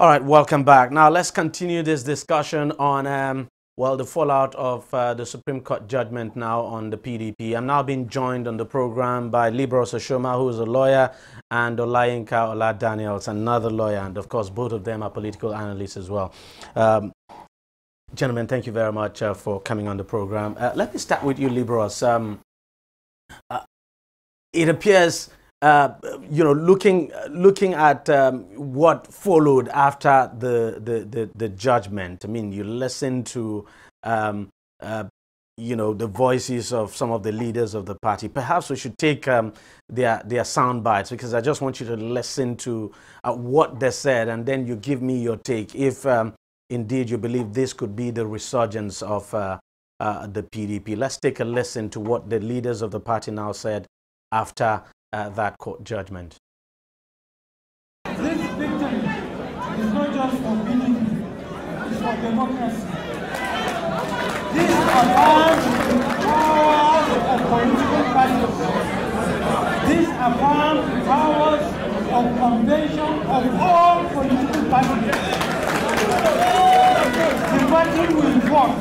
All right, welcome back. Now let's continue this discussion on, well, the fallout of the Supreme Court judgment now on the PDP. I'm now being joined on the program by Libros Oshoma, who is a lawyer, and Olayinka Ola Daniels, another lawyer, and of course both of them are political analysts as well. Gentlemen, thank you very much for coming on the program. Let me start with you, Libros. It appears, you know, looking at what followed after the judgment. I mean, you listen to, you know, the voices of some of the leaders of the party. Perhaps we should take their sound bites, because I just want you to listen to what they said, and then you give me your take. If indeed you believe this could be the resurgence of the PDP. Let's take a listen to what the leaders of the party now said after that court judgment. This victory is not just for PDP, it's for democracy. This affirms the powers of political parties. This affirms the powers of convention of all political parties. The battle we fought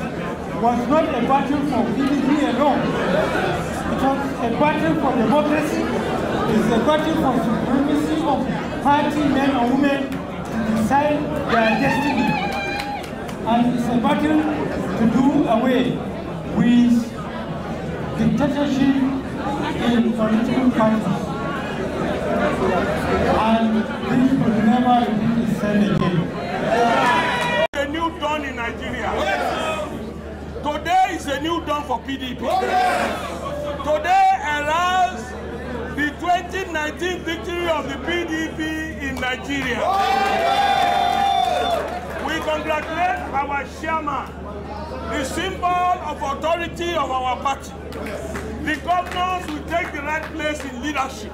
was not a battle for PDP alone. It was a battle for democracy. It's a battle for supremacy of party men and women to decide their destiny. And it's a battle to do away with dictatorship in political parties. And this will never repeat itself again. A new dawn in Nigeria. Today is a new dawn for PDP. Today allows the 2019 victory of the PDP in Nigeria. We congratulate our chairman, the symbol of authority of our party. The governors will take the right place in leadership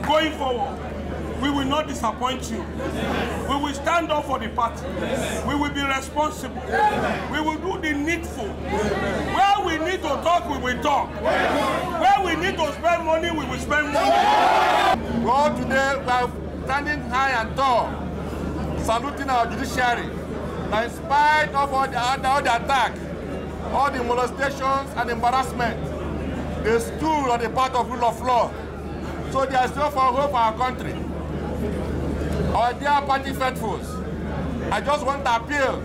going forward. We will not disappoint you. We will stand up for the party. We will be responsible. We will do the needful. Where we need to talk, we will talk. Where we need to spend money, we will spend money. Well, today we are standing high and tall, saluting our judiciary. That in spite of all the attack, all the molestations and embarrassment, they stood on the path of rule of law. So there is no hope for our country. Our dear party faithfuls, I just want to appeal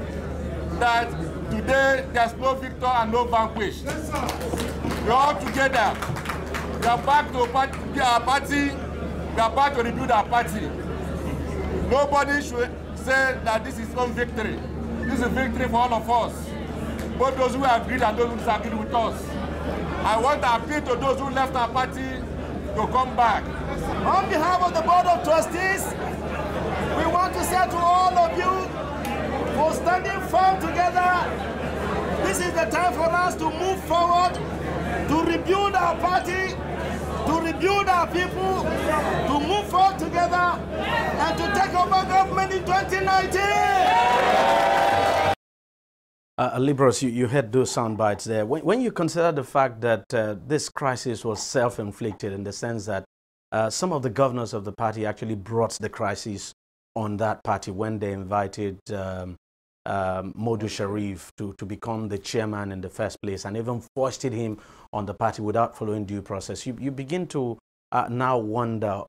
that today there's no victor and no vanquished. We're all together. We are back to our party. We are back to rebuild our party. Nobody should say that this is no victory. This is a victory for all of us. Both those who agreed and those who disagreed with us. I want to appeal to those who left our party to come back. On behalf of the Board of Trustees, we want to say to all of you, for standing firm together, this is the time for us to move forward, to rebuild our party, to rebuild our people, to move forward together, and to take over government in 2019. Libros, you heard those sound bites there. When you consider the fact that this crisis was self-inflicted, in the sense that some of the governors of the party actually brought the crisis on that party when they invited Modu Sharif to become the chairman in the first place, and even foisted him on the party without following due process. You begin to now wonder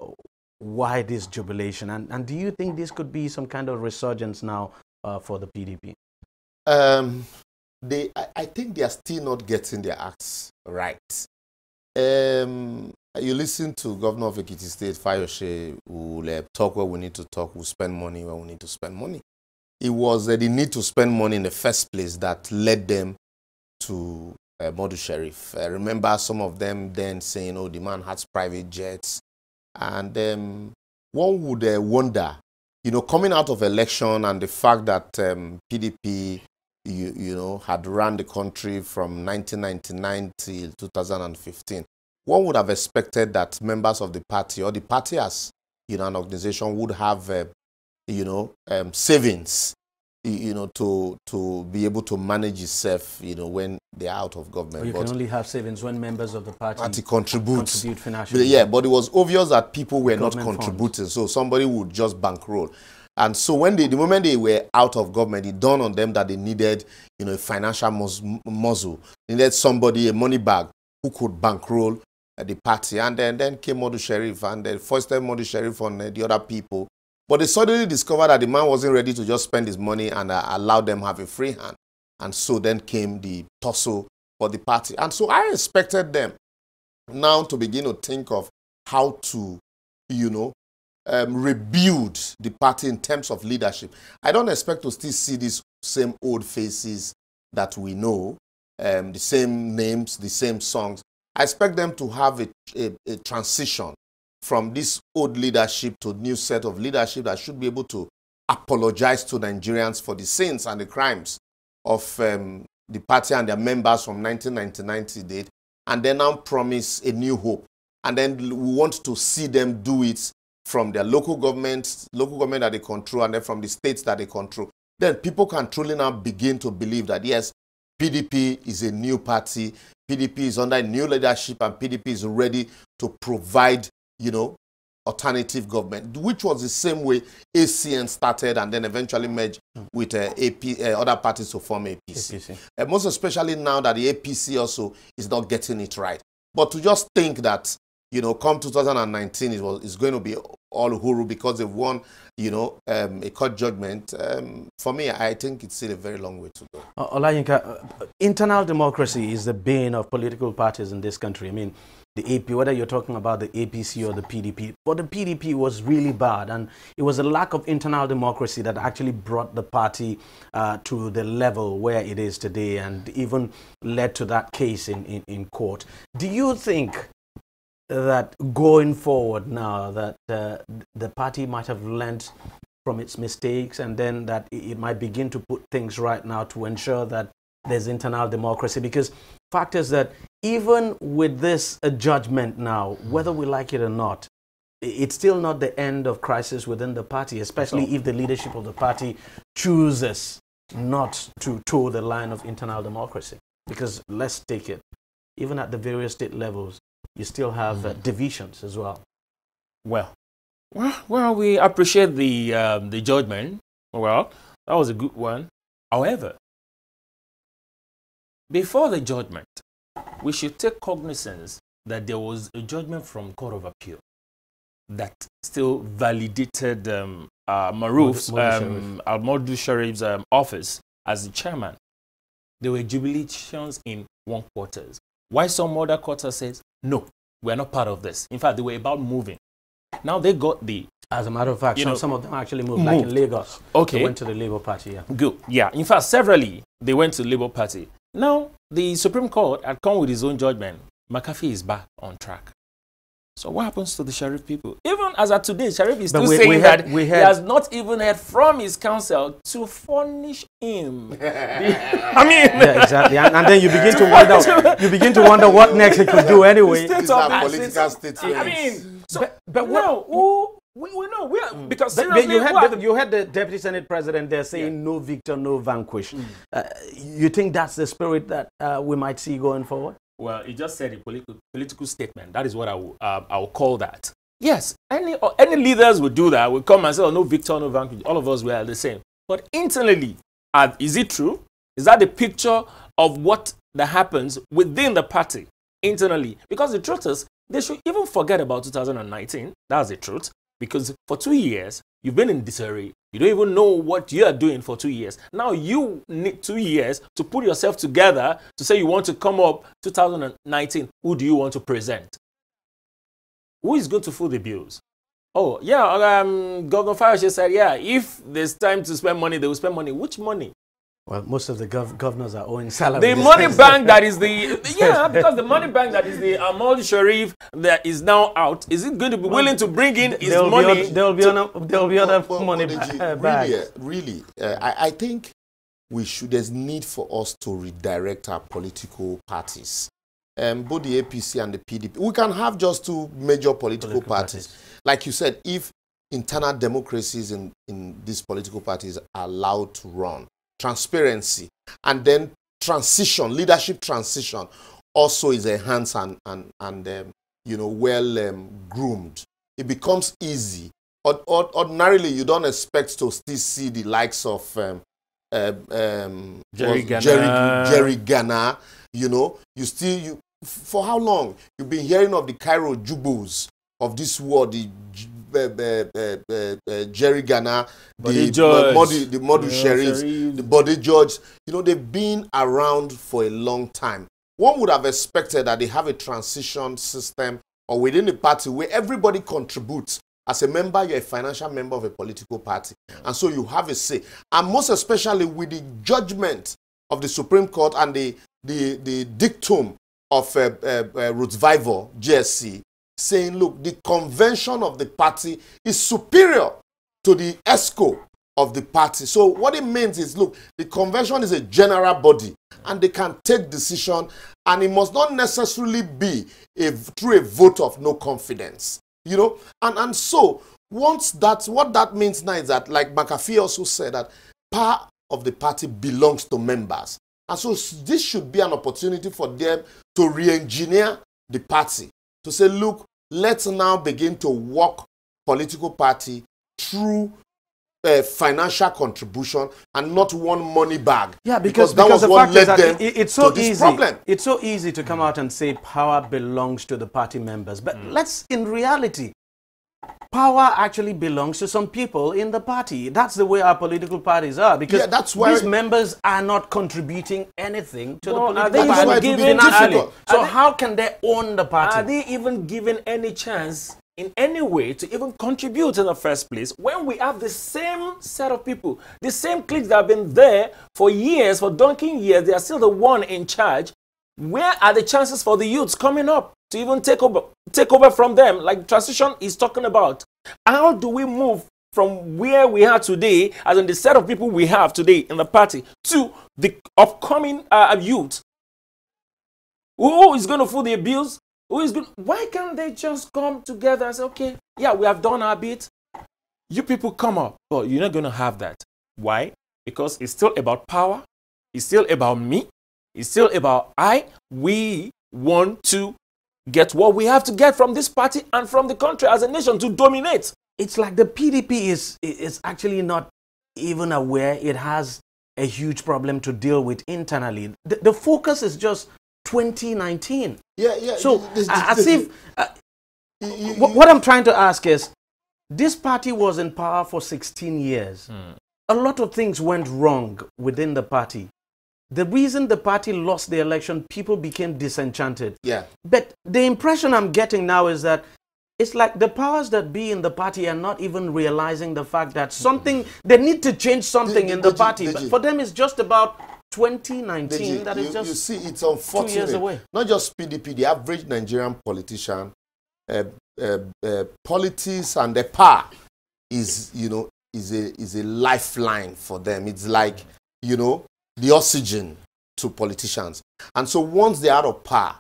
why this jubilation, and do you think this could be some kind of resurgence now for the PDP? I think they are still not getting their acts right. You listen to Governor of Ekiti State, Fayose, who will talk where we need to talk, who spend money where we need to spend money. It was the need to spend money in the first place that led them to Modu Sharif. I remember some of them then saying, oh, the man has private jets. And one would wonder, you know, coming out of election and the fact that PDP, you know, had run the country from 1999 till 2015, one would have expected that members of the party, or the party as, you know, an organization, would have, you know, savings, you know, to be able to manage itself, you know, when they're out of government. Or you can only have savings when members of the party contribute financially. Yeah, but it was obvious that people were not contributing, so somebody would just bankroll. And so when the moment they were out of government, it dawned on them that they needed, you know, a financial muscle. They needed somebody, a money bag, who could bankroll the party. And then came Modu Sheriff, and they foisted Modu Sheriff on the other people. But they suddenly discovered that the man wasn't ready to just spend his money and allow them have a free hand. And so then came the tussle for the party. And so I expected them now to begin to think of how to, you know, rebuild the party in terms of leadership. I don't expect to still see these same old faces that we know, the same names, the same songs. I expect them to have a transition from this old leadership to a new set of leadership that should be able to apologize to Nigerians for the sins and the crimes of the party and their members from 1999 to date, and then now promise a new hope. And then we want to see them do it from their local government that they control, and then from the states that they control. Then people can truly now begin to believe that, yes, PDP is a new party, PDP is under a new leadership, and PDP is ready to provide, you know, alternative government, which was the same way ACN started and then eventually merged with other parties to form APC. Most especially now that the APC also is not getting it right. But to just think that, you know, come 2019, it's going to be all huru because they've won, you know, a court judgment. For me, I think it's still a very long way to go. Olayinka, internal democracy is the bane of political parties in this country. I mean, the AP, whether you're talking about the APC or the PDP, but the PDP was really bad, and it was a lack of internal democracy that actually brought the party to the level where it is today, and even led to that case in court. Do you think that going forward now that the party might have learned from its mistakes, and then that it might begin to put things right now to ensure that there's internal democracy? Because fact is that even with this judgment now, whether we like it or not, it's still not the end of crisis within the party, especially if the leadership of the party chooses not to toe the line of internal democracy. Because let's take it, even at the various state levels, you still have divisions as well. Well, we appreciate the judgment. Well, that was a good one. However, before the judgment, we should take cognizance that there was a judgment from Court of Appeal that still validated Modu Sheriff's office as the chairman. There were jubilations in one quarter. Why some other quarters says, no, we're not part of this. In fact, they were about moving. Now they got the... As a matter of fact, some of them actually moved, like in Lagos. Okay. They went to the Labour Party, yeah. Good. Yeah. In fact, severally, they went to the Labour Party. Now, the Supreme Court had come with his own judgment. Makarfi is back on track. So what happens to the Sheriff people? Even as of today, Sheriff is still saying that he has not even heard from his counsel to furnish him. I mean, yeah, exactly. And then you begin to wonder. You begin to wonder what next he could do anyway. These are political statements. I mean, so but no, we know because seriously, you had the Deputy Senate President there saying no victor, no vanquish. You think that's the spirit that we might see going forward? Well, he just said a political statement. That is what I will call that. Yes, any leaders would do that. Would come and say, oh, no victor, no vanquish. All of us were the same. But internally, is it true? Is that the picture of what that happens within the party internally? Because the truth is, they should even forget about 2019. That's the truth. Because for 2 years, you've been in disarray. You don't even know what you are doing for 2 years. Now you need 2 years to put yourself together to say you want to come up 2019. Who do you want to present? Who is going to foot the bills? Oh, yeah, Governor Fayose said, yeah, if there's time to spend money, they will spend money. Which money? Well, most of the governors are owing salaries. The money bank that is the, because the money bank that is the Modu Sheriff that is now out, is it going to be willing to bring in his money? There will be other money back. Really, I think there's need for us to redirect our political parties. Both the APC and the PDP. We can have just two major political parties. Like you said, if internal democracies in these political parties are allowed to run, transparency, and then transition, leadership transition also is enhanced and well groomed. It becomes easy ordinarily you don't expect to still see the likes of Jerry Ghana. You know, for how long you've been hearing of the Cairo Jubos of this world, the Jerry Ghana, the Modu Sheriffs, the Body Judge. You know, they've been around for a long time. One would have expected that they have a transition system or within the party where everybody contributes. As a member, you're a financial member of a political party. And so you have a say. And most especially with the judgment of the Supreme Court and the dictum of Ruth Vivor, GSC, saying, look, the convention of the party is superior to the ESCO of the party. So what it means is, look, the convention is a general body and they can take decision, and it must not necessarily be through a vote of no confidence. You know, and so once that's what that means now is that, like Makarfi also said, that power of the party belongs to members. And so this should be an opportunity for them to re-engineer the party, to say, look, let's now begin to walk political party through financial contribution and not one money bag. Yeah, because that was what led them it's so to this easy. problem. It's so easy to come out and say power belongs to the party members. But in reality, power actually belongs to some people in the party. That's the way our political parties are, because that's why these members are not contributing anything to the political that's why party. it difficult. So how can they own the party? Are they even given any chance in any way to even contribute in the first place when we have the same set of people, the same cliques that have been there for years, for donkey years? They are still the one in charge. Where are the chances for the youths coming up to even take over from them, like transition is talking about? How do we move from where we are today, as in the set of people we have today in the party, to the upcoming youth? Who is going to fool the abuse? Who is good? Why can't they just come together and say, okay, yeah, we have done our bit. You people come up, but you're not going to have that. Why? Because it's still about power. It's still about me. It's still about I. We want to get what we have to get from this party and from the country as a nation to dominate. It's like the PDP is actually not even aware it has a huge problem to deal with internally. The focus is just 2019. Yeah. So, what I'm trying to ask is, this party was in power for 16 years. A lot of things went wrong within the party. The reason the party lost the election, people became disenchanted. Yeah. But the impression I'm getting now is that it's like the powers that be in the party are not even realizing the fact that they need to change something in the party. But for them, it's just about 2019, that is just you see, it's unfortunate. 2 years away. Not just PDP, the average Nigerian politician, politics and the power is a lifeline for them. It's like, the oxygen to politicians. And so once they're out of power,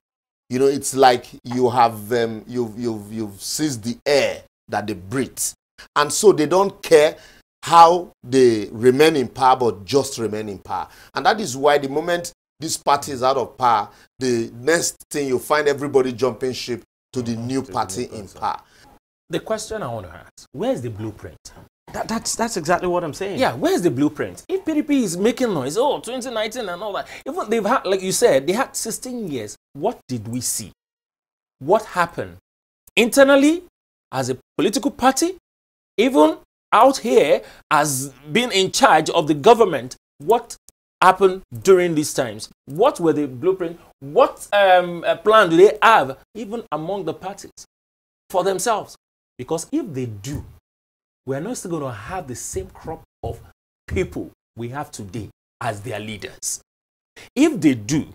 it's like you have you've seized the air that they breathe, and so they don't care how they remain in power, but just remain in power. And that is why the moment this party is out of power, the next thing you find everybody jumping ship to the new party in power. The question I want to ask, where's the blueprint? That's exactly what I'm saying. Yeah, where's the blueprint? If PDP is making noise, 2019 and all that, even they've had, like you said, they had 16 years. What did we see? What happened? Internally, as a political party, even out here as being in charge of the government, what happened during these times? What were the blueprint? What plan do they have, even among the parties, for themselves? Because if they do, we're not still going to have the same crop of people we have today as their leaders. If they do,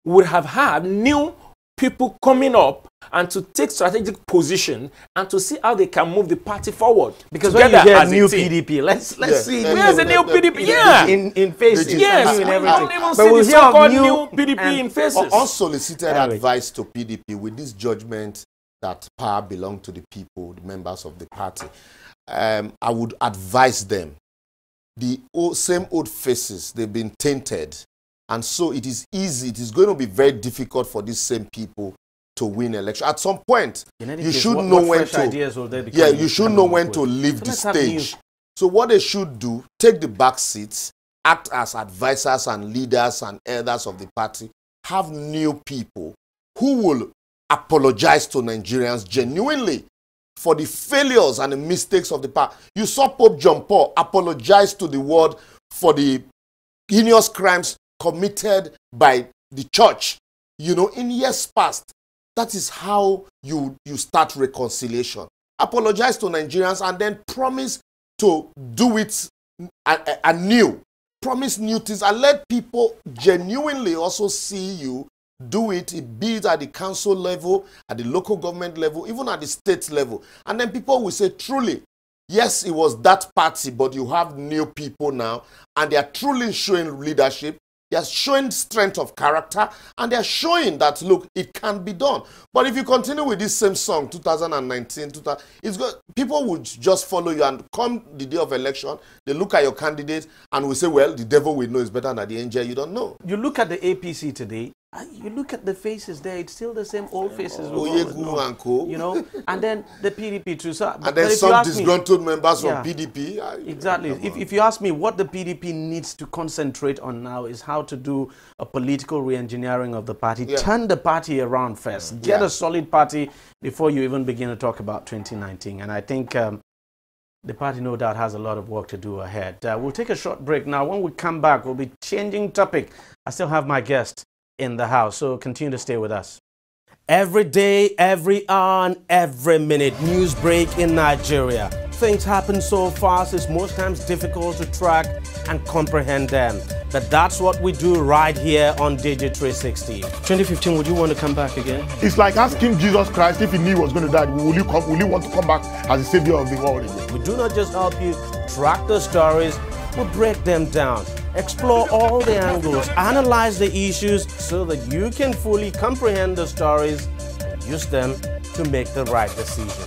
we would have had new people coming up and to take strategic position and to see how they can move the party forward. Because when you hear new PDP, let's see. Where's the new PDP? Yeah. In faces. Yes. And I don't even see we'll the so-called new PDP in faces. Unsolicited advice to PDP with this judgment that power belongs to the people, the members of the party. I would advise them. The same old faces, they've been tainted. And so it is easy, it is going to be very difficult for these same people to win election. At some point, you should what know when to. You should know when to leave the stage. So what they should do, take the back seats, act as advisors and leaders and elders of the party, have new people who will apologize to Nigerians genuinely for the failures and the mistakes of the past. You saw Pope John Paul apologize to the world for the heinous crimes committed by the church, you know, in years past. That is how you start reconciliation. Apologize to Nigerians and then promise to do it anew. Promise new things and let people genuinely also see you do it, be it at the council level, at the local government level, even at the state level. And then people will say, truly, yes, it was that party, but you have new people now, and they are truly showing leadership. They are showing strength of character, and they are showing that, look, it can be done. But if you continue with this same song, 2019, people would just follow you, and come the day of election, they look at your candidate and will say, well, the devil we know is better than the angel you don't know. You look at the APC today, you look at the faces there, it's still the same old faces. And co. You know, and then the PDP too. So, and then some disgruntled members from PDP. Exactly. If you ask me what the PDP needs to concentrate on now is how to do a political re-engineering of the party. Turn the party around first. Get a solid party before you even begin to talk about 2019. And I think the party no doubt has a lot of work to do ahead. We'll take a short break now. When we come back, we'll be changing topic. I still have my guest in the house, so continue to stay with us. Every day, every hour, and every minute, news break in Nigeria. Things happen so fast, it's most times difficult to track and comprehend them. But that's what we do right here on DEJI360. 2015, would you want to come back again? It's like asking Jesus Christ if he knew he was going to die, will you want to come back as the savior of the world again? We do not just help you track the stories, we break them down. Explore all the angles, analyze the issues so that you can fully comprehend the stories and use them to make the right decisions.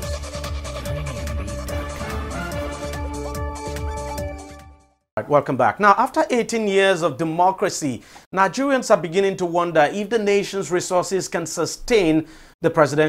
Right, welcome back. Now, after 18 years of democracy, Nigerians are beginning to wonder if the nation's resources can sustain the presidential